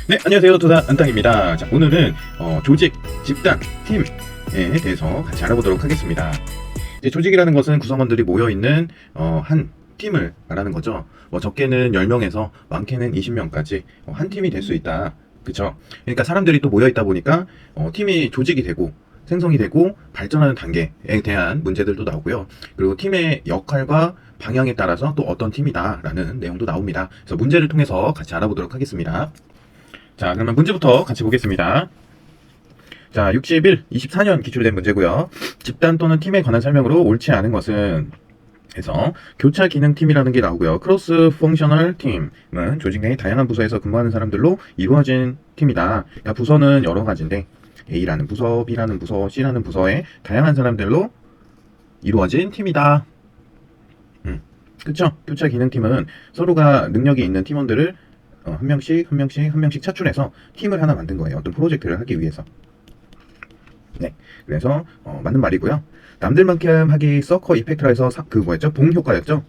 네, 안녕하세요. 투자 안땅입니다. 자, 오늘은 조직, 집단, 팀에 대해서 같이 알아보도록 하겠습니다. 이제 조직이라는 것은 구성원들이 모여있는 한 팀을 말하는 거죠. 뭐 적게는 10명에서 많게는 20명까지 한 팀이 될 수 있다. 그쵸? 그러니까 사람들이 또 모여있다 보니까 팀이 조직이 되고 생성이 되고 발전하는 단계에 대한 문제들도 나오고요. 그리고 팀의 역할과 방향에 따라서 또 어떤 팀이다라는 내용도 나옵니다. 그래서 문제를 통해서 같이 알아보도록 하겠습니다. 자, 그러면 문제부터 같이 보겠습니다. 자, 24년 기출된 문제고요. 집단 또는 팀에 관한 설명으로 옳지 않은 것은 해서 교차 기능 팀이라는 게 나오고요. 크로스 펑셔널 팀은 조직 내의 다양한 부서에서 근무하는 사람들로 이루어진 팀이다. 그러니까 부서는 여러 가지인데 A라는 부서, B라는 부서, C라는 부서의 다양한 사람들로 이루어진 팀이다. 그쵸? 교차 기능 팀은 서로가 능력이 있는 팀원들을 한 명씩 차출해서 팀을 하나 만든 거예요. 어떤 프로젝트를 하기 위해서. 네. 그래서, 맞는 말이고요. 남들만큼 하기 서커 이펙트라 해서 봉 효과였죠?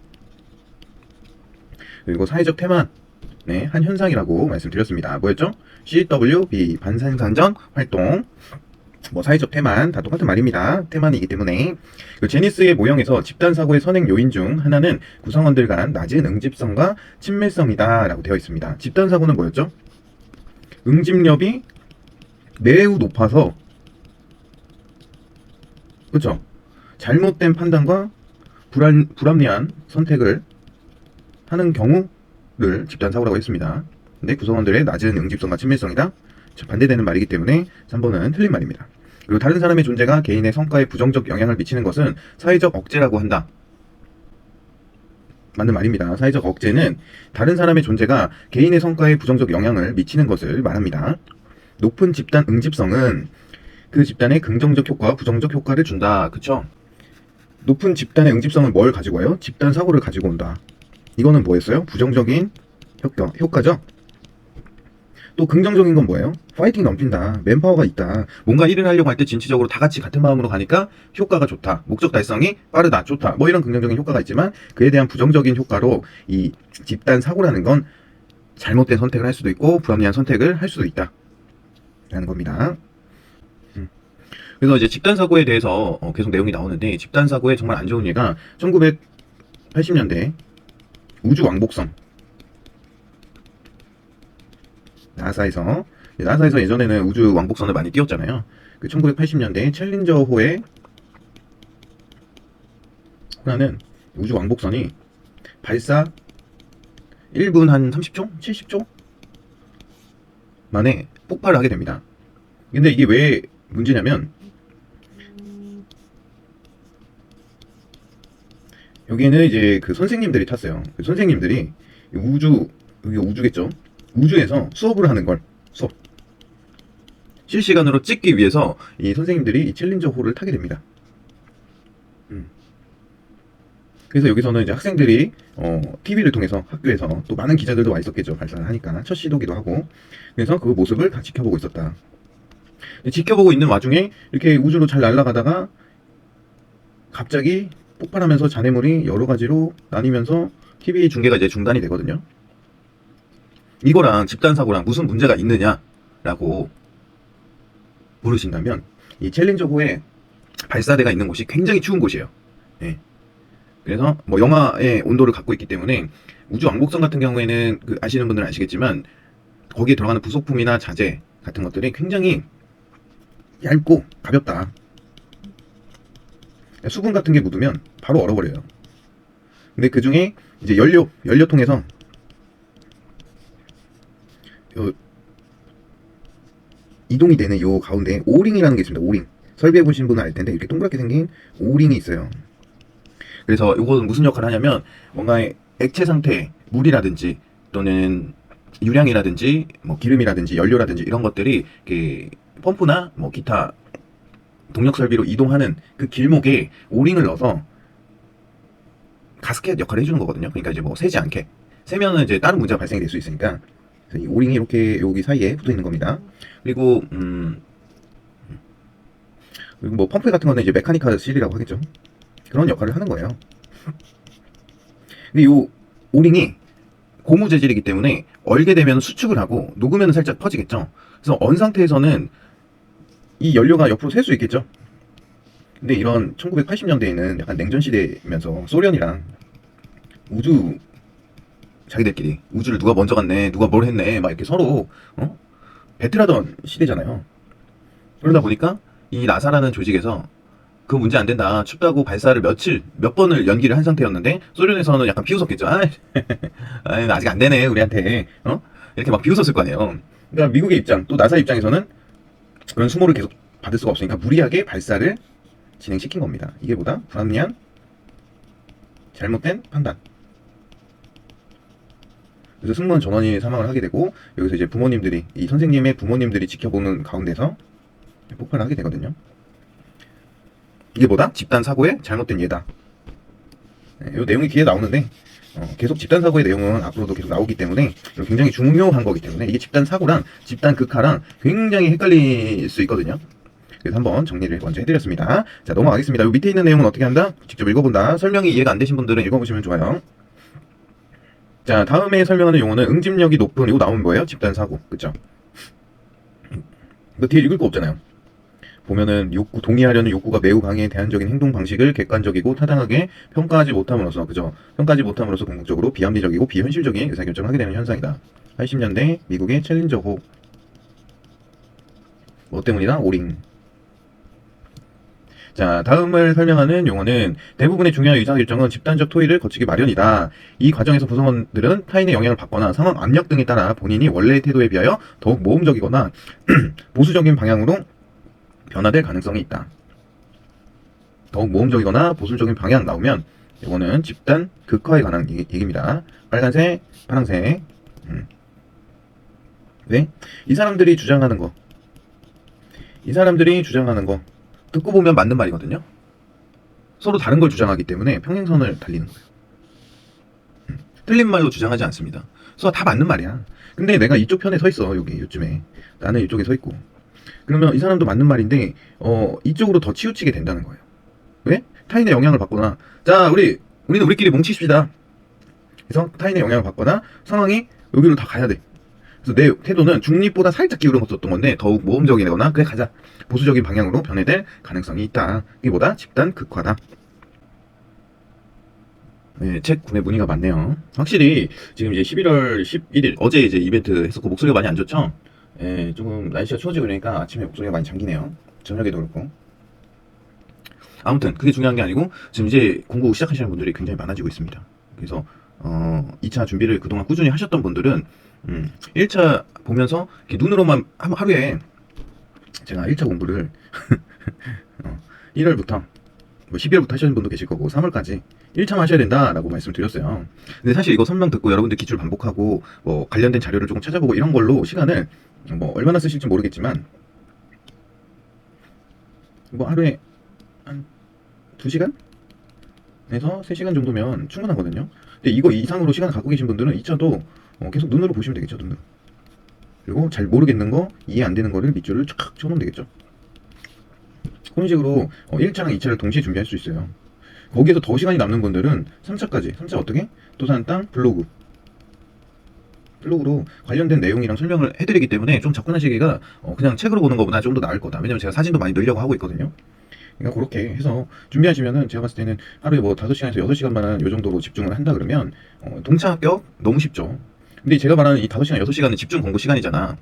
그리고 사회적 테마, 네, 한 현상이라고 말씀드렸습니다. 뭐였죠? CWB, 반생산적 활동. 뭐 사회적 테만 다 똑같은 말입니다. 테만이기 때문에 제니스의 모형에서 집단 사고의 선행 요인 중 하나는 구성원들 간 낮은 응집성과 친밀성이다 라고 되어 있습니다. 집단 사고는 뭐였죠? 응집력이 매우 높아서 그렇죠? 잘못된 판단과 불합리한 선택을 하는 경우를 집단 사고라고 했습니다. 근데 구성원들의 낮은 응집성과 친밀성이다. 반대되는 말이기 때문에 3번은 틀린 말입니다. 그리고 다른 사람의 존재가 개인의 성과에 부정적 영향을 미치는 것은 사회적 억제라고 한다. 맞는 말입니다. 사회적 억제는 다른 사람의 존재가 개인의 성과에 부정적 영향을 미치는 것을 말합니다. 높은 집단 응집성은 그 집단의 긍정적 효과와 부정적 효과를 준다. 그쵸? 높은 집단의 응집성은 뭘 가지고 와요? 집단 사고를 가지고 온다. 이거는 뭐였어요? 부정적인 효과죠? 또 긍정적인 건 뭐예요? 파이팅 넘친다. 맨파워가 있다. 뭔가 일을 하려고 할 때 진취적으로 다 같이 같은 마음으로 가니까 효과가 좋다. 목적 달성이 빠르다. 좋다. 뭐 이런 긍정적인 효과가 있지만 그에 대한 부정적인 효과로 이 집단 사고라는 건 잘못된 선택을 할 수도 있고 불합리한 선택을 할 수도 있다. 라는 겁니다. 그래서 이제 집단 사고에 대해서 계속 내용이 나오는데 집단 사고에 정말 안 좋은 예가 1980년대 우주 왕복선 나사에서 예전에는 우주 왕복선을 많이 띄웠잖아요. 그 1980년대 챌린저호에 하나는 우주 왕복선이 발사 1분 한 30초? 70초? 만에 폭발을 하게 됩니다. 근데 이게 왜 문제냐면 여기는 이제 그 선생님들이 탔어요. 그 선생님들이 여기 우주겠죠? 우주에서 수업을 하는 걸 실시간으로 찍기 위해서 이 선생님들이 이 챌린저호를 타게 됩니다. 그래서 여기서는 이제 학생들이 TV를 통해서 학교에서 또 많은 기자들도 와 있었겠죠. 발사를 하니까 첫 시도기도 하고 그래서 그 모습을 다 지켜보고 있었다. 지켜보고 있는 와중에 이렇게 우주로 잘 날아가다가 갑자기 폭발하면서 잔해물이 여러 가지로 나뉘면서 TV 중계가 이제 중단이 되거든요. 이거랑 집단 사고랑 무슨 문제가 있느냐라고 물으신다면 이 챌린저호에 발사대가 있는 곳이 굉장히 추운 곳이에요. 네. 그래서 뭐 영하의 온도를 갖고 있기 때문에 우주 왕복선 같은 경우에는 그 아시는 분들은 아시겠지만 거기에 들어가는 부속품이나 자재 같은 것들이 굉장히 얇고 가볍다. 수분 같은 게 묻으면 바로 얼어버려요. 근데 그 중에 이제 연료통에서 이동이 되는 요 가운데 오링이라는 게 있습니다. 오링. 설비해 보신 분은 알 텐데 이렇게 동그랗게 생긴 오링이 있어요. 그래서 이거는 무슨 역할을 하냐면 뭔가 액체 상태, 물이라든지 또는 유량이라든지 뭐 기름이라든지 연료라든지 이런 것들이 이렇게 펌프나 뭐 기타 동력 설비로 이동하는 그 길목에 오링을 넣어서 가스켓 역할을 해주는 거거든요. 그러니까 이제 뭐 새지 않게. 새면은 이제 다른 문제가 발생이 될 수 있으니까. 이 오링이 이렇게 여기 사이에 붙어 있는 겁니다. 그리고 뭐 펌프 같은 거는 이제 메카니컬 실이라고 하겠죠. 그런 역할을 하는 거예요. 근데 이 오링이 고무 재질이기 때문에 얼게 되면 수축을 하고 녹으면 살짝 퍼지겠죠. 그래서 언 상태에서는 이 연료가 옆으로 셀 수 있겠죠. 근데 이런 1980년대에는 약간 냉전 시대면서 소련이랑 우주 자기들끼리 우주를 누가 먼저 갔네, 누가 뭘 했네, 막 이렇게 서로 배틀하던 시대잖아요. 그러다 보니까 이 나사라는 조직에서 그 문제 안 된다, 춥다고 발사를 몇 번을 연기를 한 상태였는데 소련에서는 약간 비웃었겠죠. 아직 안 되네 우리한테, 이렇게 막 비웃었을 거 아니에요. 그러니까 미국의 입장, 또 나사 입장에서는 그런 수모를 계속 받을 수가 없으니까 무리하게 발사를 진행시킨 겁니다. 이게 보다 불합리한 잘못된 판단. 그래서 승무원 전원이 사망을 하게 되고, 여기서 이제 부모님들이, 이 선생님의 부모님들이 지켜보는 가운데서 폭발을 하게 되거든요. 이게 뭐다? 집단 사고의 잘못된 예다. 이 내용이 뒤에 나오는데 계속 집단 사고의 내용은 앞으로도 계속 나오기 때문에 굉장히 중요한 거기 때문에 이게 집단 사고랑 집단 극화랑 굉장히 헷갈릴 수 있거든요. 그래서 한번 정리를 먼저 해드렸습니다. 자, 넘어가겠습니다. 이 밑에 있는 내용은 어떻게 한다? 직접 읽어본다. 설명이 이해가 안 되신 분들은 읽어보시면 좋아요. 자, 다음에 설명하는 용어는 응집력이 높은, 이거 나오는 거예요. 집단 사고, 그쵸? 그 뒤에 읽을 거 없잖아요. 보면은 욕구, 동의하려는 욕구가 매우 강해 대안적인 행동 방식을 객관적이고 타당하게 평가하지 못함으로써, 그죠? 평가하지 못함으로써 궁극적으로 비합리적이고 비현실적인 의사결정을 하게 되는 현상이다. 80년대 미국의 챌린저호. 뭐 때문이다? 오링. 자, 다음을 설명하는 용어는 대부분의 중요한 의사결정은 집단적 토의를 거치기 마련이다. 이 과정에서 구성원들은 타인의 영향을 받거나 상황 압력 등에 따라 본인이 원래의 태도에 비하여 더욱 모험적이거나 보수적인 방향으로 변화될 가능성이 있다. 더욱 모험적이거나 보수적인 방향 나오면 이거는 집단 극화에 관한 얘기입니다. 빨간색, 파란색. 네? 이 사람들이 주장하는 거 듣고 보면 맞는 말이거든요. 서로 다른 걸 주장하기 때문에 평행선을 달리는 거예요. 틀린 말로 주장하지 않습니다. 서로 다 맞는 말이야. 근데 내가 이쪽 편에 서 있어. 요쯤에 나는 이쪽에 서 있고, 그러면 이 사람도 맞는 말인데 이쪽으로 더 치우치게 된다는 거예요. 왜? 타인의 영향을 받거나, 자, 우리는 우리끼리 뭉치십시다. 그래서 타인의 영향을 받거나 상황이 여기로 다 가야 돼. 그래서 내 태도는 중립보다 살짝 기울어졌던 건데 더욱 모험적이거나 그래 가자, 보수적인 방향으로 변해될 가능성이 있다. 이게 뭐다? 집단 극화다. 네, 책 구매 문의가 많네요. 확실히 지금 이제 11월 11일 어제 이제 이벤트 했었고 목소리가 많이 안 좋죠? 예, 조금 날씨가 추워지고 그러니까 아침에 목소리가 많이 잠기네요. 저녁에도 그렇고. 아무튼 그게 중요한 게 아니고 지금 이제 공부 시작하시는 분들이 굉장히 많아지고 있습니다. 그래서 2차 준비를 그동안 꾸준히 하셨던 분들은 1차 보면서 이렇게 눈으로만 하루에, 제가 1차 공부를 1월부터 12월부터 하시는 분도 계실 거고 3월까지 1차만 하셔야 된다라고 말씀을 드렸어요. 근데 사실 이거 설명 듣고 여러분들 기출 반복하고 뭐 관련된 자료를 조금 찾아보고 이런 걸로 시간을 뭐 얼마나 쓰실지 모르겠지만 뭐 하루에 한 2시간에서 3시간 정도면 충분하거든요. 근데 이거 이상으로 시간 갖고 계신 분들은 2차도 계속 눈으로 보시면 되겠죠. 눈으로. 그리고 잘 모르겠는 거, 이해 안 되는 거를 밑줄을 쫙 쳐놓으면 되겠죠. 그런 식으로 1차랑 2차를 동시에 준비할 수 있어요. 거기에서 더 시간이 남는 분들은 3차까지, 3차 어떻게? 도산 땅 블로그로 관련된 내용이랑 설명을 해드리기 때문에 좀 접근하시기가 그냥 책으로 보는 것보다 좀 더 나을 거다. 왜냐면 제가 사진도 많이 넣으려고 하고 있거든요. 그러니까 그렇게 해서 준비하시면은 제가 봤을 때는 하루에 뭐 5시간에서 6시간만 요 정도로 집중을 한다 그러면 동차 합격 너무 쉽죠. 근데 제가 말하는 이 5시간, 6시간은 집중 공부 시간이잖아.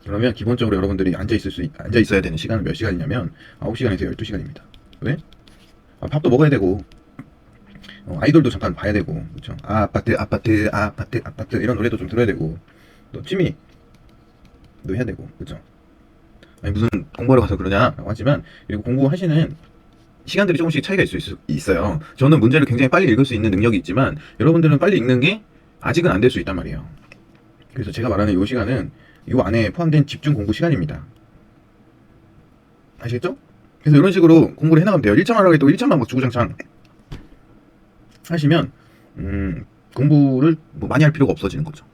그러면 기본적으로 여러분들이 앉아 있어야 되는 시간은 몇 시간이냐면 9시간에서 12시간입니다. 왜? 밥도 먹어야 되고 아이돌도 잠깐 봐야 되고, 그렇죠? 아파트 이런 노래도 좀 들어야 되고, 또 취미도 해야 되고, 그렇죠? 아니 무슨 공부하러 가서 그러냐라고 하지만, 그리고 공부하시는 시간들이 조금씩 차이가 있어요. 저는 문제를 굉장히 빨리 읽을 수 있는 능력이 있지만 여러분들은 빨리 읽는 게 아직은 안 될 수 있단 말이에요. 그래서 제가 말하는 이 시간은 이 안에 포함된 집중 공부 시간입니다. 아시겠죠? 그래서 이런 식으로 공부를 해나가면 돼요. 1차만 하라고 해도 1차만 막 주구장창 하시면 공부를 뭐 많이 할 필요가 없어지는 거죠.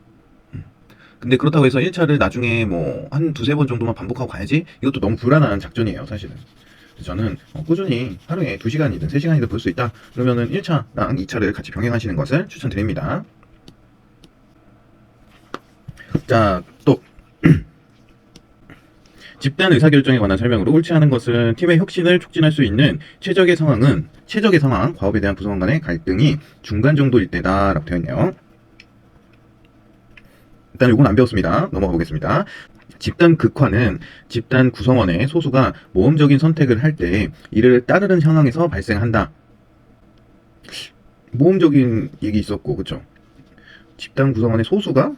근데 그렇다고 해서 1차를 나중에 뭐 한 2-3번 정도만 반복하고 가야지, 이것도 너무 불안한 작전이에요 사실은. 그래서 저는 꾸준히 하루에 2시간이든 3시간이든 볼 수 있다 그러면은 1차랑 2차를 같이 병행하시는 것을 추천드립니다. 자, 또 집단 의사결정에 관한 설명으로 옳지 않은 것은 팀의 혁신을 촉진할 수 있는 최적의 상황, 과업에 대한 구성원 간의 갈등이 중간 정도일 때다 라고 되어 있네요. 일단 이건 안 배웠습니다. 넘어가 보겠습니다. 집단 극화는 집단 구성원의 소수가 모험적인 선택을 할 때 이를 따르는 상황에서 발생한다. 모험적인 얘기 있었고, 그쵸? 집단 구성원의 소수가?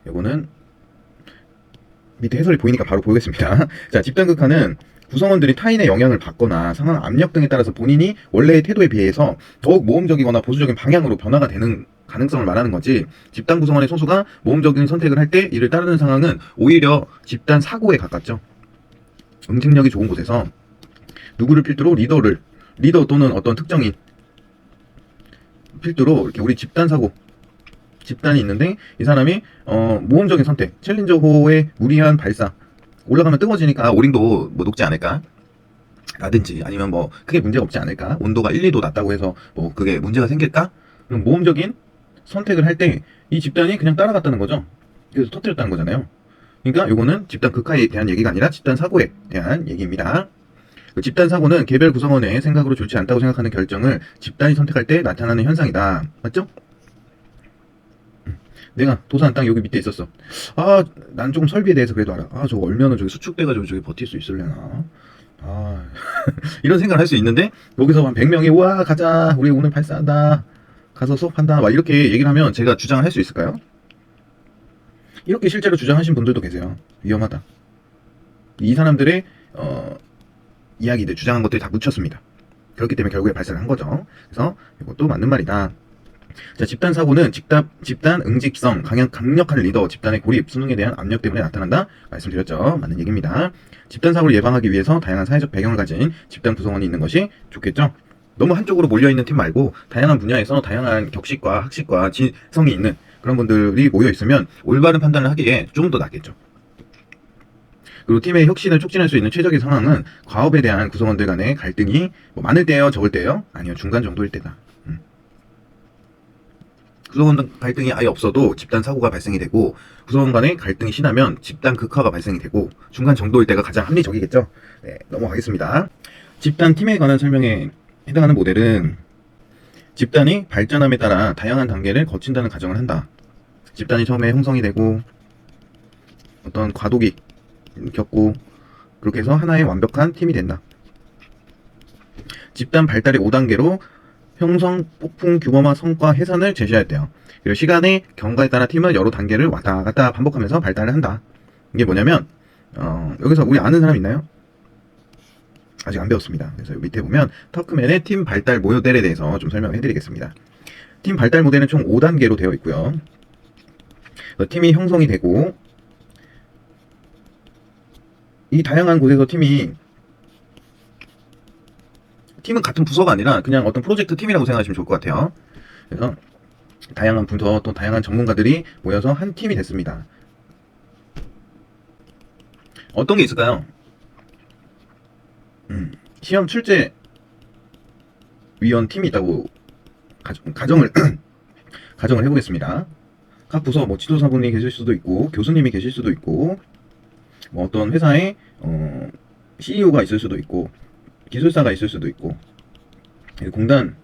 이거는 밑에 해설이 보이니까 바로 보겠습니다. 자, 집단 극화는 구성원들이 타인의 영향을 받거나 상황 압력 등에 따라서 본인이 원래의 태도에 비해서 더욱 모험적이거나 보수적인 방향으로 변화가 되는 가능성을 말하는 거지, 집단 구성원의 소수가 모험적인 선택을 할 때 이를 따르는 상황은 오히려 집단 사고에 가깝죠. 응징력이 좋은 곳에서 누구를 필두로 리더 또는 어떤 특정인 필두로 이렇게 우리 집단 사고, 집단이 있는데 이 사람이 모험적인 선택, 챌린저호의 무리한 발사, 올라가면 뜨거워지니까 오링도 뭐 녹지 않을까? 라든지 아니면 뭐 크게 문제가 없지 않을까? 온도가 1, 2도 낮다고 해서 뭐 그게 문제가 생길까? 그럼 모험적인 선택을 할 때 이 집단이 그냥 따라갔다는 거죠. 그래서 터뜨렸다는 거잖아요. 그러니까 요거는 집단 극화에 대한 얘기가 아니라 집단 사고에 대한 얘기입니다. 그 집단 사고는 개별 구성원의 생각으로 좋지 않다고 생각하는 결정을 집단이 선택할 때 나타나는 현상이다. 맞죠? 내가 도산 땅 여기 밑에 있었어. 아, 난 조금 설비에 대해서 그래도 알아. 아, 저거 얼면은 저기 수축돼가지고 저기 버틸 수 있으려나. 아, 이런 생각을 할 수 있는데, 여기서 한 100명이, 우와, 가자. 우리 오늘 발사한다. 가서 수업한다. 막 이렇게 얘기를 하면 제가 주장을 할 수 있을까요? 이렇게 실제로 주장하신 분들도 계세요. 위험하다. 이 사람들의, 이야기들, 주장한 것들이 다 묻혔습니다. 그렇기 때문에 결국에 발사를 한 거죠. 그래서 이것도 맞는 말이다. 자, 집단 사고는 집단 응집성, 강력한 리더, 집단의 고립, 수능에 대한 압력 때문에 나타난다 말씀드렸죠. 맞는 얘기입니다. 집단 사고를 예방하기 위해서 다양한 사회적 배경을 가진 집단 구성원이 있는 것이 좋겠죠. 너무 한쪽으로 몰려있는 팀 말고 다양한 분야에서 다양한 격식과 학식과 지성이 있는 그런 분들이 모여있으면 올바른 판단을 하기에 좀 더 낫겠죠. 그리고 팀의 혁신을 촉진할 수 있는 최적의 상황은 과업에 대한 구성원들 간의 갈등이 뭐 많을 때요, 적을 때요? 아니요, 중간 정도일 때다. 구성원 갈등이 아예 없어도 집단 사고가 발생이 되고, 구성원 간의 갈등이 심하면 집단 극화가 발생이 되고, 중간 정도일 때가 가장 합리적이겠죠. 네, 넘어가겠습니다. 집단 팀에 관한 설명에 해당하는 모델은 집단이 발전함에 따라 다양한 단계를 거친다는 가정을 한다. 집단이 처음에 형성이 되고 어떤 과도기 겪고 그렇게 해서 하나의 완벽한 팀이 된다. 집단 발달의 5단계로 형성, 폭풍, 규모화, 성과, 해산을 제시할 때요. 그리고 시간의 경과에 따라 팀은 여러 단계를 왔다 갔다 반복하면서 발달을 한다. 이게 뭐냐면 여기서 우리 아는 사람 있나요? 아직 안 배웠습니다. 그래서 밑에 보면 터크맨의 팀 발달 모델에 대해서 좀 설명을 해드리겠습니다. 팀 발달 모델은 총 5단계로 되어 있고요. 팀이 형성이 되고, 이 다양한 곳에서 팀은 같은 부서가 아니라 그냥 어떤 프로젝트 팀이라고 생각하시면 좋을 것 같아요. 그래서 다양한 부서 또 다양한 전문가들이 모여서 한 팀이 됐습니다. 어떤 게 있을까요? 시험 출제 위원 팀이 있다고 가정을 해보겠습니다. 각 부서 뭐 지도사분이 계실 수도 있고 교수님이 계실 수도 있고 뭐 어떤 회사의 CEO가 있을 수도 있고 기술사가 있을 수도 있고 공단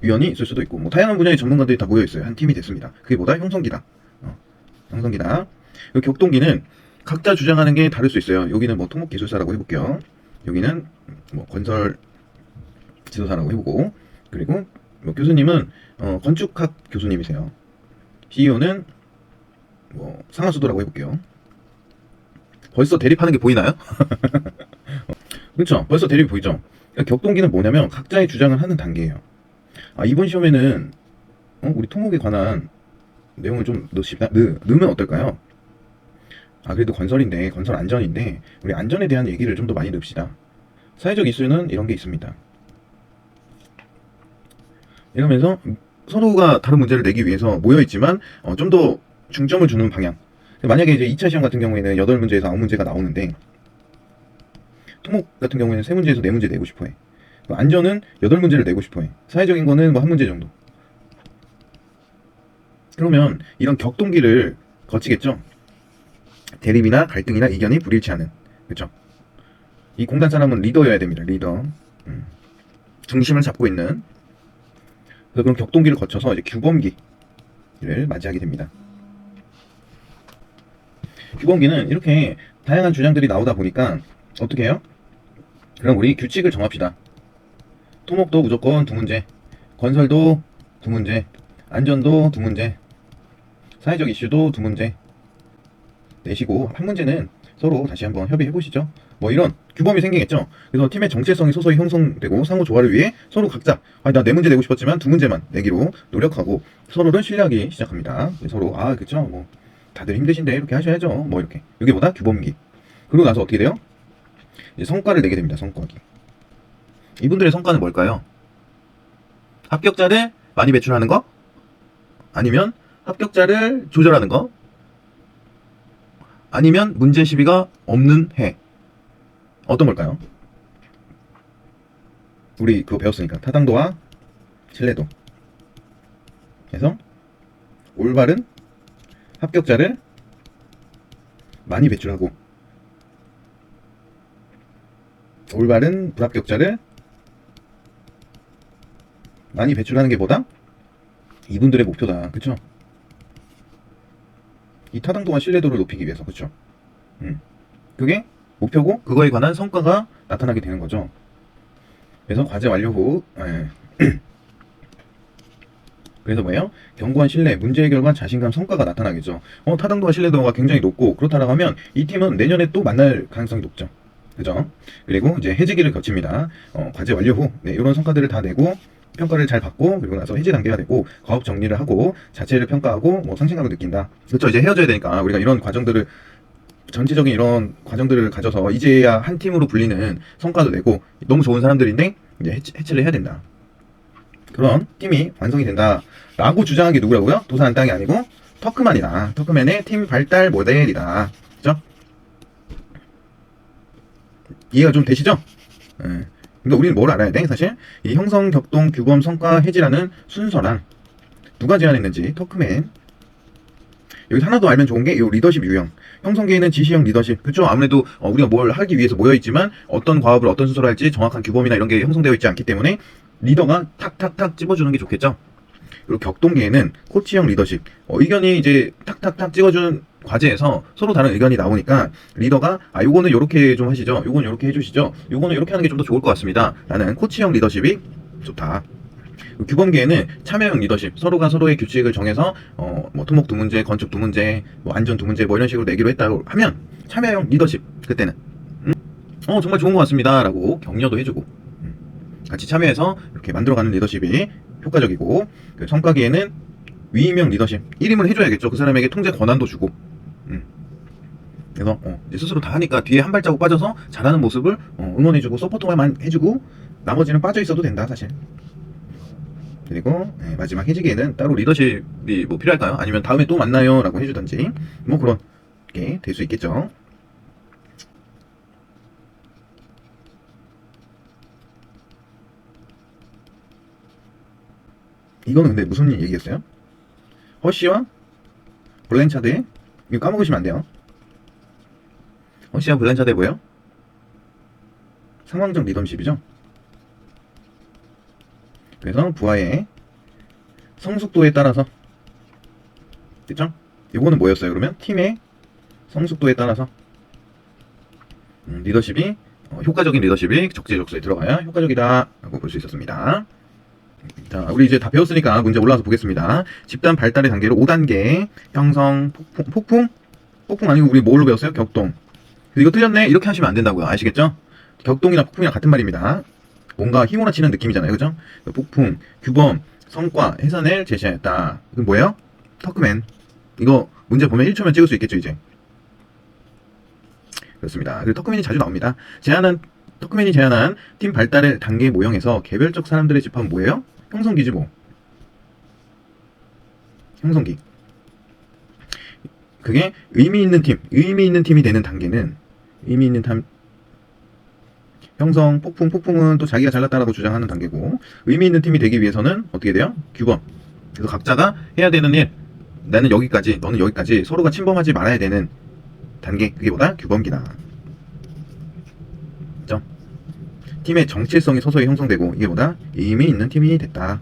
위원이 있을 수도 있고 뭐 다양한 분야의 전문가들이 다 모여 있어요. 한 팀이 됐습니다. 그게 뭐다? 형성기다. 형성기다. 격동기는 각자 주장하는 게 다를 수 있어요. 여기는 뭐 토목기술사라고 해볼게요. 여기는 뭐 건설 지도사라고 해보고, 그리고 뭐 교수님은 건축학 교수님이세요. CEO는 뭐 상하수도라고 해볼게요. 벌써 대립하는 게 보이나요? 그렇죠. 벌써 대립이 보이죠. 그러니까 격동기는 뭐냐면 각자의 주장을 하는 단계예요. 아, 이번 시험에는 우리 토목에 관한 내용을 좀 넣으면 어떨까요? 아, 그래도 건설인데, 건설 안전인데 우리 안전에 대한 얘기를 좀 더 많이 넣읍시다. 사회적 이슈는 이런 게 있습니다. 이러면서 서로가 다른 문제를 내기 위해서 모여있지만 좀 더 중점을 주는 방향. 만약에 이제 2차 시험 같은 경우에는 8문제에서 9문제가 나오는데 토목 같은 경우에는 3문제에서 4문제 내고 싶어해. 안전은 8문제를 내고 싶어해. 사회적인 거는 뭐 1문제 정도. 그러면 이런 격동기를 거치겠죠. 대립이나 갈등이나 이견이 불일치 않은. 그렇죠? 이 공단 사람은 리더여야 됩니다. 리더. 중심을 잡고 있는. 그래서 그런 격동기를 거쳐서 이제 규범기를 맞이하게 됩니다. 규범기는 이렇게 다양한 주장들이 나오다 보니까 어떻게 해요? 그럼 우리 규칙을 정합시다. 토목도 무조건 두 문제, 건설도 두 문제, 안전도 두 문제, 사회적 이슈도 두 문제 내시고 한 문제는 서로 다시 한번 협의해 보시죠. 뭐 이런 규범이 생기겠죠. 그래서 팀의 정체성이 서서히 형성되고 상호 조화를 위해 서로 각자 나 네 문제 내고 싶었지만 두 문제만 내기로 노력하고 서로를 신뢰하기 시작합니다. 서로 그쵸, 뭐 다들 힘드신데 이렇게 하셔야죠. 뭐 이렇게. 이게 뭐다? 규범기. 그러고 나서 어떻게 돼요? 이제 성과를 내게 됩니다. 성과기. 이분들의 성과는 뭘까요? 합격자를 많이 배출하는 거? 아니면 합격자를 조절하는 거? 아니면 문제 시비가 없는 해? 어떤 걸까요? 우리 그거 배웠으니까 타당도와 신뢰도. 그래서 올바른 합격자를 많이 배출하고 올바른 불합격자를 많이 배출하는 게 뭐다? 이분들의 목표다. 그쵸? 이 타당도와 신뢰도를 높이기 위해서. 그쵸? 그게 목표고 그거에 관한 성과가 나타나게 되는 거죠. 그래서 과제 완료 후 그래서 뭐예요? 견고한 신뢰, 문제 해결과 자신감, 성과가 나타나겠죠. 타당도와 신뢰도가 굉장히 높고 그렇다라고 하면 이 팀은 내년에 또 만날 가능성이 높죠. 그죠? 그리고 이제 해지기를 거칩니다. 과제 완료 후 이런 성과들을 다 내고 평가를 잘 받고 그리고 나서 해지 단계가 되고 과업 정리를 하고 자체를 평가하고 뭐 상실감을 느낀다. 그렇죠? 이제 헤어져야 되니까 우리가 이런 과정들을 전체적인 이런 과정들을 가져서 이제야 한 팀으로 불리는 성과도 내고 너무 좋은 사람들인데 이제 해체를 해야 된다. 그런 팀이 완성이 된다 라고 주장한 게 누구라고요? 도산 땅이 아니고 터크맨이다. 터크맨의 팀 발달 모델이다. 그죠? 이해가 좀 되시죠? 그러니까 우리는 뭘 알아야 돼? 사실 이 형성, 격동, 규범, 성과, 해지라는 순서랑 누가 제안했는지 터크맨. 여기 하나 더 알면 좋은 게 이 리더십 유형. 형성계에는 지시형 리더십. 그쵸? 아무래도 우리가 뭘 하기 위해서 모여있지만 어떤 과업을 어떤 순서로 할지 정확한 규범이나 이런 게 형성되어 있지 않기 때문에 리더가 탁탁탁 찝어주는 게 좋겠죠? 그리고 격동계에는 코치형 리더십. 의견이 이제 탁탁탁 찍어준 과제에서 서로 다른 의견이 나오니까 리더가 요거는 요렇게 좀 하시죠. 요건 요렇게 해주시죠. 요거는 요렇게 하는 게 좀 더 좋을 것 같습니다. 라는 코치형 리더십이 좋다. 규범계에는 참여형 리더십. 서로가 서로의 규칙을 정해서 뭐 토목 두 문제, 건축 두 문제, 뭐 안전 두 문제 뭐 이런 식으로 내기로 했다고 하면 참여형 리더십. 그때는 정말 좋은 것 같습니다 라고 격려도 해주고 같이 참여해서 이렇게 만들어가는 리더십이 효과적이고, 그 성과기에는 위임형 리더십. 1임을 해줘야겠죠. 그 사람에게 통제 권한도 주고. 그래서 이제 스스로 다 하니까 뒤에 한 발자국 빠져서 잘하는 모습을 응원해주고 서포트만 해주고 나머지는 빠져 있어도 된다 사실. 그리고 마지막 해지기에는 따로 리더십이 뭐 필요할까요? 아니면 다음에 또 만나요 라고 해주던지 뭐 그런 게 될 수 있겠죠. 이거는 근데 무슨 얘기였어요? 허쉬와 블랜차드의, 이거 까먹으시면 안 돼요. 허쉬와 블랜차드의 뭐예요? 상황적 리더십이죠. 그래서 부하의 성숙도에 따라서, 그쵸? 이거는 뭐였어요? 그러면 팀의 성숙도에 따라서 리더십이 효과적인 리더십이 적재적소에 들어가야 효과적이다 라고 볼 수 있었습니다. 자, 우리 이제 다 배웠으니까 문제 올라와서 보겠습니다. 집단 발달의 단계로 5단계 형성, 폭풍 아니고 우리 뭘로 배웠어요? 격동. 이거 틀렸네 이렇게 하시면 안 된다고요. 아시겠죠? 격동이나 폭풍이랑 같은 말입니다. 뭔가 휘몰아치는 느낌이잖아요. 그죠? 폭풍, 규범, 성과, 해산을 제시하였다. 이건 뭐예요? 터크맨. 이거 문제 보면 1초면 찍을 수 있겠죠 이제. 그렇습니다. 그리고 터크맨이 자주 나옵니다. 터크맨이 제안한 팀 발달의 단계 모형에서 개별적 사람들의 집합은 뭐예요? 형성기지 뭐. 형성기. 그게 의미 있는 팀이 되는 단계는 의미 있는 형성, 폭풍은 또 자기가 잘났다라고 주장하는 단계고, 의미 있는 팀이 되기 위해서는 어떻게 돼요? 규범. 그래서 각자가 해야 되는 일, 나는 여기까지, 너는 여기까지 서로가 침범하지 말아야 되는 단계, 그게 뭐다? 규범기다. 그죠? 팀의 정체성이 서서히 형성되고 이게 뭐다? 의미 있는 팀이 됐다.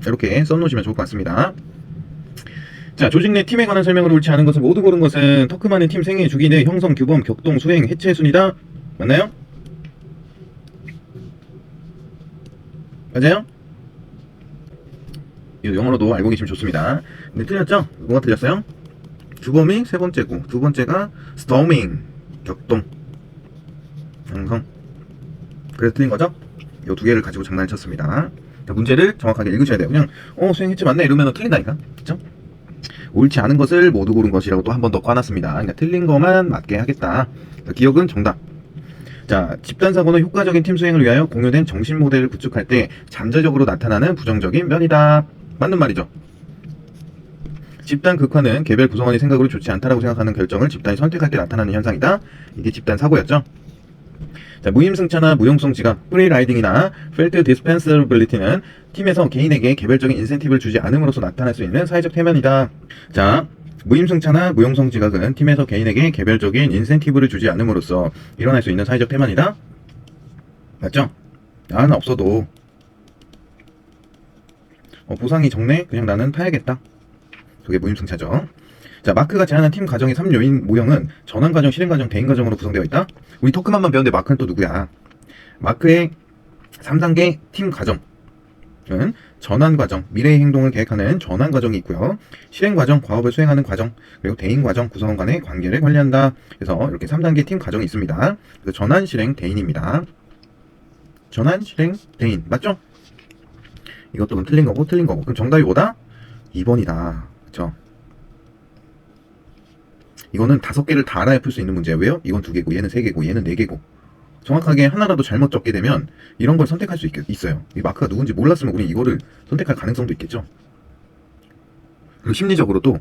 이렇게 써놓으시면 좋을 것 같습니다. 자, 조직 내 팀에 관한 설명으로 옳지 않은 것은 모두 고른 것은 터크만의 팀 생애 주기 내 형성, 규범, 격동, 수행, 해체 순이다. 맞나요? 맞아요? 이거 영어로도 알고 계시면 좋습니다. 근데 틀렸죠? 뭐가 틀렸어요? 규범이 세 번째고 두 번째가 storming, 격동, 형성. 그래서 틀린 거죠? 이 두 개를 가지고 장난을 쳤습니다. 문제를 정확하게 읽으셔야 돼요. 그냥 수행 해체 맞네 이러면 틀린다니까. 그쵸? 옳지 않은 것을 모두 고른 것이라고 또 한 번 더 꽈놨습니다. 그러니까 틀린 것만 맞게 하겠다. 기억은 정답. 자, 집단사고는 효과적인 팀 수행을 위하여 공유된 정신 모델을 구축할 때 잠재적으로 나타나는 부정적인 면이다. 맞는 말이죠. 집단 극화는 개별 구성원이 생각으로 좋지 않다라고 생각하는 결정을 집단이 선택할 때 나타나는 현상이다. 이게 집단 사고였죠. 자, 무임승차나 무용성 지각, 프리라이딩이나 펠트 디스펜서빌리티는 팀에서 개인에게 개별적인 인센티브를 주지 않음으로써 나타날 수 있는 사회적 태면이다. 자, 무임승차나 무용성 지각은 팀에서 개인에게 개별적인 인센티브를 주지 않음으로써 일어날 수 있는 사회적 태만이다. 맞죠? 나는 없어도 보상이 적네? 그냥 나는 타야겠다. 그게 무임승차죠. 자, 마크가 제안한 팀 과정의 3요인 모형은 전환과정, 실행과정, 대인과정으로 구성되어 있다. 우리 토크만만 배웠는데 마크는 또 누구야? 마크의 3단계 팀 과정은 전환과정, 미래의 행동을 계획하는 전환과정이 있고요. 실행과정, 과업을 수행하는 과정, 그리고 대인과정, 구성원 간의 관계를 관리한다. 그래서 이렇게 3단계 팀 과정이 있습니다. 그래서 전환, 실행, 대인입니다. 전환, 실행, 대인. 맞죠? 이것도 그럼 틀린 거고 틀린 거고. 그럼 정답이 뭐다? 2번이다. 그쵸? 이거는 5개를 다 알아야 풀 수 있는 문제예요. 왜요? 이건 2개고 얘는 3개고 얘는 4개고 정확하게 하나라도 잘못 적게 되면 이런 걸 선택할 수 있어요. 이 마크가 누군지 몰랐으면 우리 이거를 선택할 가능성도 있겠죠. 그리고 심리적으로도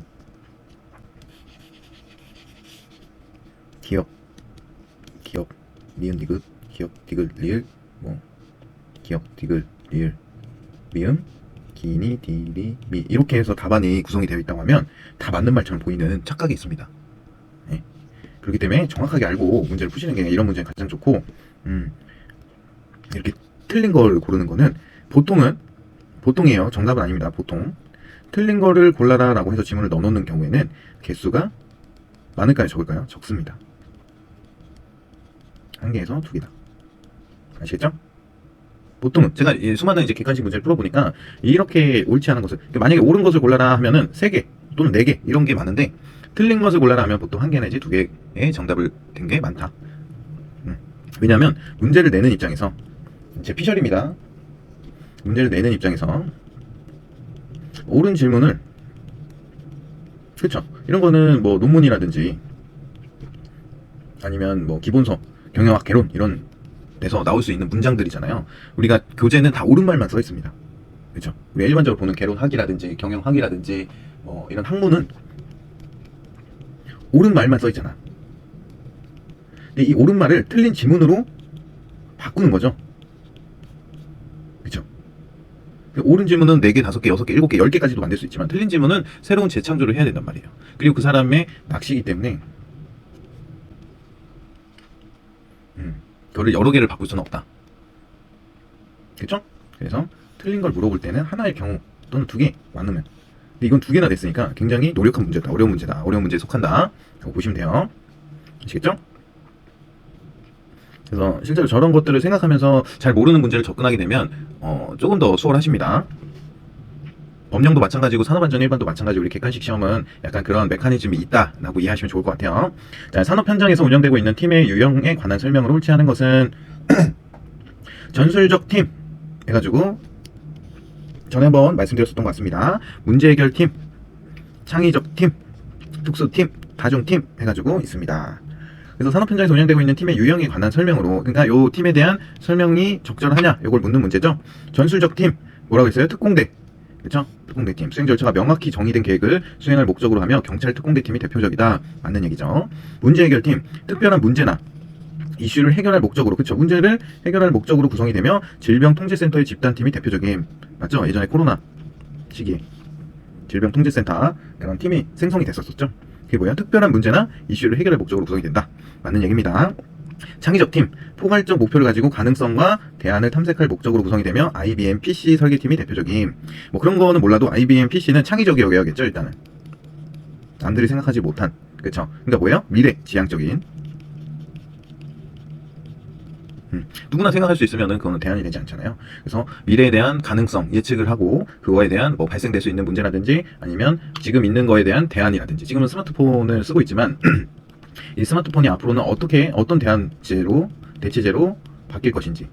기억, 니은 디귿, 기억, 디귿, 리을, 기억, 디귿, 리을, 미음, 기니, 디리, 미 이렇게 해서 답안이 구성이 되어 있다고 하면 다 맞는 말처럼 보이는 착각이 있습니다. 네. 그렇기 때문에 정확하게 알고 문제를 푸시는 게 이런 문제는 가장 좋고 이렇게 틀린 걸 고르는 거는 보통이에요. 정답은 아닙니다. 보통 틀린 거를 골라라 라고 해서 지문을 넣어놓는 경우에는 개수가 많을까요? 적을까요? 적습니다. 1개에서 2개다. 아시겠죠? 보통은 제가 수많은 이제 객관식 문제를 풀어보니까 이렇게 옳지 않은 것을 만약에 옳은 것을 골라라 하면은 3개 또는 4개 이런 게 많은데 틀린 것을 골라라 하면 보통 1개 내지 2개의 정답을 된 게 많다. 왜냐하면 문제를 내는 입장에서 제 피셜입니다. 문제를 내는 입장에서 옳은 질문을 그렇죠. 이런 거는 뭐 논문이라든지 아니면 뭐 기본서, 경영학 개론 이런 데서 나올 수 있는 문장들이잖아요. 우리가 교재는 다 옳은 말만 써 있습니다. 그렇죠. 우리 일반적으로 보는 개론학이라든지 경영학이라든지 뭐 이런 학문은 옳은 말만 써 있잖아. 근데 이 옳은 말을 틀린 지문으로 바꾸는 거죠. 그렇죠. 옳은 질문은 4개, 5개, 6개, 7개, 10개까지도 만들 수 있지만 틀린 질문은 새로운 재창조를 해야 된단 말이에요. 그리고 그 사람의 낚시이기 때문에 그거를 여러 개를 바꿀 수는 없다. 그렇죠? 그래서 틀린 걸 물어볼 때는 하나의 경우 또는 2개 많으면 근데 이건 2개나 됐으니까 굉장히 노력한 문제다. 어려운 문제다. 어려운 문제에 속한다. 라고 보시면 돼요. 아시겠죠? 그래서 실제로 저런 것들을 생각하면서 잘 모르는 문제를 접근하게 되면 조금 더 수월하십니다. 법령도 마찬가지고 산업안전 일반도 마찬가지고 우리 객관식 시험은 약간 그런 메커니즘이 있다라고 이해하시면 좋을 것 같아요. 자, 산업 현장에서 운영되고 있는 팀의 유형에 관한 설명으로 옳지 않은 것은 전술적 팀 해가지고 전에 한번 말씀드렸었던 것 같습니다. 문제 해결 팀, 창의적 팀, 특수팀, 다중팀 해가지고 있습니다. 그래서 산업 현장에서 운영되고 있는 팀의 유형에 관한 설명으로 그러니까 요 팀에 대한 설명이 적절하냐 요걸 묻는 문제죠. 전술적 팀 뭐라고 했어요? 특공대. 그렇죠? 특공대팀 수행 절차가 명확히 정의된 계획을 수행할 목적으로 하며 경찰 특공대팀이 대표적이다. 맞는 얘기죠. 문제 해결팀 특별한 문제나 이슈를 해결할 목적으로 그렇죠. 문제를 해결할 목적으로 구성이 되며 질병통제센터의 집단팀이 대표적인 맞죠? 예전에 코로나 시기에 질병통제센터 그런 팀이 생성이 됐었죠. 그게 뭐야? 특별한 문제나 이슈를 해결할 목적으로 구성이 된다. 맞는 얘기입니다. 창의적 팀, 포괄적 목표를 가지고 가능성과 대안을 탐색할 목적으로 구성이 되며 IBM PC 설계팀이 대표적인. 뭐 그런 거는 몰라도 IBM PC는 창의적이어야겠죠. 일단은 남들이 생각하지 못한, 그쵸? 그러니까 뭐예요? 미래 지향적인. 누구나 생각할 수 있으면은 그거는 대안이 되지 않잖아요. 그래서 미래에 대한 가능성 예측을 하고 그거에 대한 뭐 발생될 수 있는 문제라든지 아니면 지금 있는 거에 대한 대안이라든지. 지금은 스마트폰을 쓰고 있지만 이 스마트폰이 앞으로는 어떤 대체제로 바뀔 것인지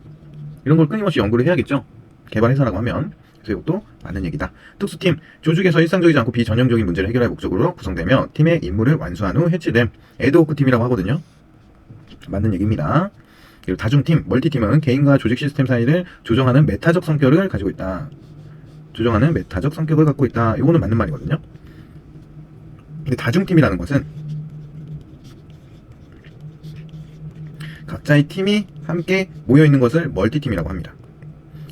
이런 걸 끊임없이 연구를 해야겠죠. 개발회사라고 하면. 그래서 이것도 맞는 얘기다. 특수팀, 조직에서 일상적이지 않고 비전형적인 문제를 해결할 목적으로 구성되며 팀의 임무를 완수한 후 해체됨. 애드호크 팀이라고 하거든요. 맞는 얘기입니다. 그리고 다중팀, 멀티팀은 개인과 조직 시스템 사이를 조정하는 메타적 성격을 가지고 있다. 조정하는 메타적 성격을 갖고 있다. 이거는 맞는 말이거든요. 근데 다중팀이라는 것은 각자의 팀이 함께 모여있는 것을 멀티팀이라고 합니다.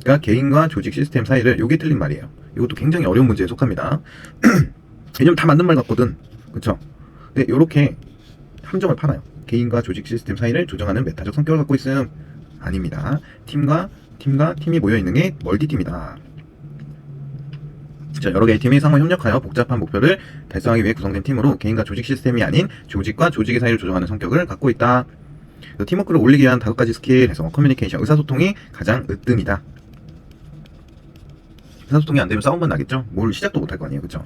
그러니까 개인과 조직 시스템 사이를, 요게 틀린 말이에요. 이것도 굉장히 어려운 문제에 속합니다. 왜냐면 다 맞는 말 같거든. 그쵸? 근데 요렇게 함정을 파나요. 개인과 조직 시스템 사이를 조정하는 메타적 성격을 갖고 있음. 아닙니다. 팀과 팀이 모여있는 게 멀티팀이다. 자, 여러 개의 팀이 상호 협력하여 복잡한 목표를 달성하기 위해 구성된 팀으로 개인과 조직 시스템이 아닌 조직과 조직의 사이를 조정하는 성격을 갖고 있다. 팀워크를 올리기 위한 5가지 스킬에서 커뮤니케이션, 의사소통이 가장 으뜸이다. 의사소통이 안 되면 싸움만 나겠죠? 뭘 시작도 못할 거 아니에요. 그쵸?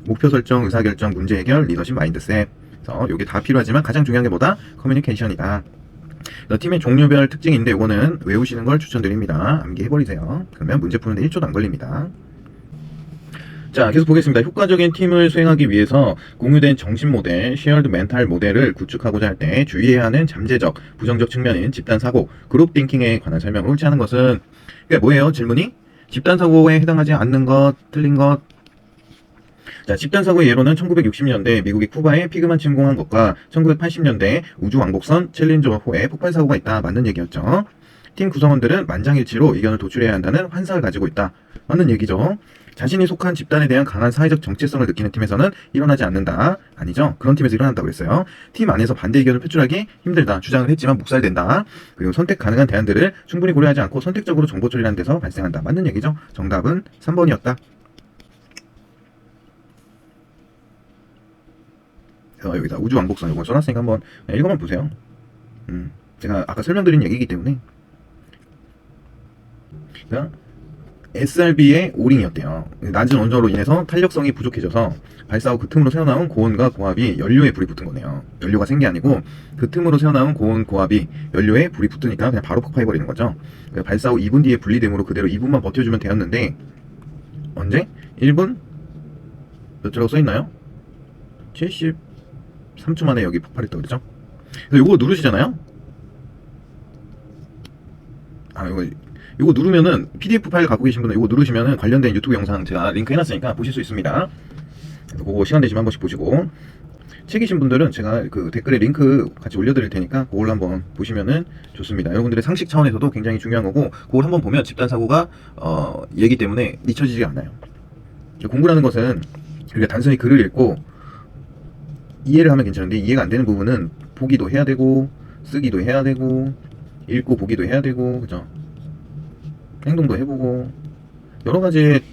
목표 설정, 의사결정, 문제 해결, 리더십, 마인드셋. 그래서 요게 다 필요하지만 가장 중요한 게 뭐다? 커뮤니케이션이다. 팀의 종류별 특징인데 요거는 외우시는 걸 추천드립니다. 암기해버리세요. 그러면 문제 푸는데 1초도 안 걸립니다. 자, 계속 보겠습니다. 효과적인 팀을 수행하기 위해서 공유된 정신 모델, 쉐어드 멘탈 모델을 구축하고자 할 때 주의해야 하는 잠재적, 부정적 측면인 집단 사고, 그룹 띵킹에 관한 설명을 옳지 않은 것은, 그게 뭐예요? 질문이? 집단 사고에 해당하지 않는 것, 틀린 것. 자, 집단 사고의 예로는 1960년대 미국이 쿠바에 피그만 침공한 것과 1980년대 우주 왕복선 챌린저호의 폭발 사고가 있다. 맞는 얘기였죠. 팀 구성원들은 만장일치로 의견을 도출해야 한다는 환상을 가지고 있다. 맞는 얘기죠. 자신이 속한 집단에 대한 강한 사회적 정체성을 느끼는 팀에서는 일어나지 않는다. 아니죠. 그런 팀에서 일어난다고 그랬어요. 팀 안에서 반대 의견을 표출하기 힘들다. 주장을 했지만 묵살된다. 그리고 선택 가능한 대안들을 충분히 고려하지 않고 선택적으로 정보 처리하는 데서 발생한다. 맞는 얘기죠. 정답은 3번이었다. 그래서 여기다 우주 왕복선 이거 써놨으니까 한번 읽어만 보세요. 제가 아까 설명드린 얘기이기 때문에. 그러니까 SRB의 오링이었대요. 낮은 원저로 인해서 탄력성이 부족해져서 발사 후 그 틈으로 새어나온 고온과 고압이 연료에 불이 붙은 거네요. 연료가 생 게 아니고 그 틈으로 새어나온 고온, 고압이 연료에 불이 붙으니까 그냥 바로 폭파해버리는 거죠. 발사 후 2분 뒤에 분리됨으로 그대로 2분만 버텨주면 되었는데 언제? 1분? 몇 초라고 써있나요? 73초 만에 여기 폭발했다고 그러죠? 그래서 요거 누르시잖아요? 이거 누르면은 PDF 파일 갖고 계신 분은 이거 누르시면은 관련된 유튜브 영상 제가 링크 해놨으니까 보실 수 있습니다. 그래서 그거 시간 되시면 한 번씩 보시고, 책이신 분들은 제가 그 댓글에 링크 같이 올려드릴 테니까 그걸 한번 보시면은 좋습니다. 여러분들의 상식 차원에서도 굉장히 중요한 거고, 그걸 한번 보면 집단 사고가 얘기 때문에 잊혀지지 않아요. 공부라는 것은 우리가 단순히 글을 읽고 이해를 하면 괜찮은데 이해가 안 되는 부분은 보기도 해야 되고 쓰기도 해야 되고 읽고 보기도 해야 되고, 그죠? 행동도 해보고 여러 가지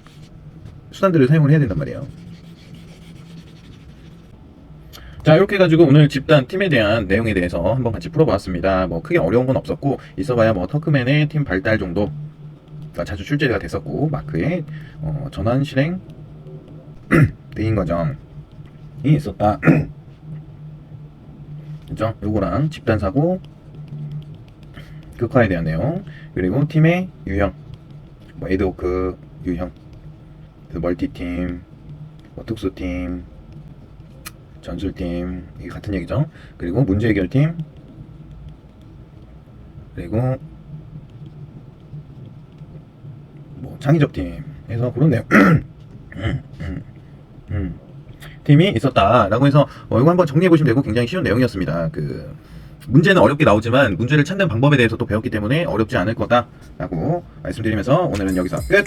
수단들을 사용을 해야 된단 말이에요. 자, 이렇게 해가지고 오늘 집단 팀에 대한 내용에 대해서 한번 같이 풀어보았습니다. 뭐 크게 어려운 건 없었고, 있어봐야 뭐 터크맨의 팀 발달 정도 자주 출제가 됐었고, 마크의 전환 실행 대인 과정이 있었다. 그죠? 요거랑 집단 사고 극화에 대한 내용, 그리고 팀의 유형, 뭐 애드호크 유형, 멀티팀, 뭐 특수팀, 전술팀, 이게 같은 얘기죠. 그리고 문제 해결팀, 그리고 뭐 창의적 팀에서 그런 내용 팀이 있었다라고 해서 이거 한번 정리해 보시면 되고, 굉장히 쉬운 내용이었습니다. 문제는 어렵게 나오지만 문제를 찾는 방법에 대해서 또 배웠기 때문에 어렵지 않을 거다라고 말씀드리면서 오늘은 여기서 끝!